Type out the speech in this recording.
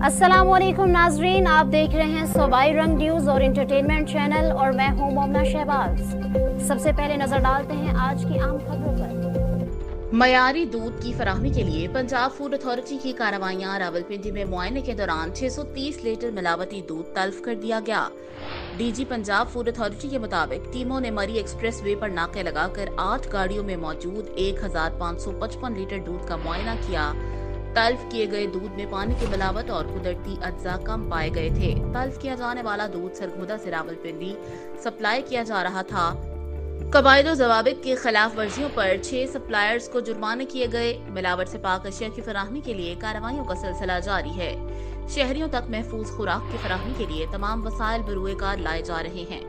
अस्सलामुअलैकुम नाजरीन, आप देख रहे हैं सूबाई रंग न्यूज़ और इंटरटेनमेंट चैनल और मैं हूं मोमना शहबाज। सबसे पहले नजर डालते हैं आज की आम खबरों पर। मयारी दूध की फराहमी के लिए पंजाब फूड अथॉरिटी की कार्रवाइयां। रावलपिंडी में मुआयने के दौरान 630 लीटर मिलावटी दूध तल्फ कर दिया गया। डीजी पंजाब फूड अथॉरिटी के मुताबिक टीमों ने मरी एक्सप्रेस वे पर नाके लगाकर 8 गाड़ियों में मौजूद 1555 लीटर दूध का मुआयना किया। तल्फ किए गए दूध में पानी की मिलावट और कुदरती अज्जा कम पाए गए थे। तल्फ किया जाने वाला दूध सरगोदा से रावलपिंडी सप्लाई किया जा रहा था। कवायद और जवाबित की खिलाफ वर्जियों पर 6 सप्लायर्स को जुर्माने किए गए। मिलावट से पाक अशिया की फराहमी के लिए कार्रवाइयों का सिलसिला जारी है। शहरियों तक महफूज खुराक की फराहमी के लिए तमाम वसाइल बरूए कार लाए जा रहे हैं।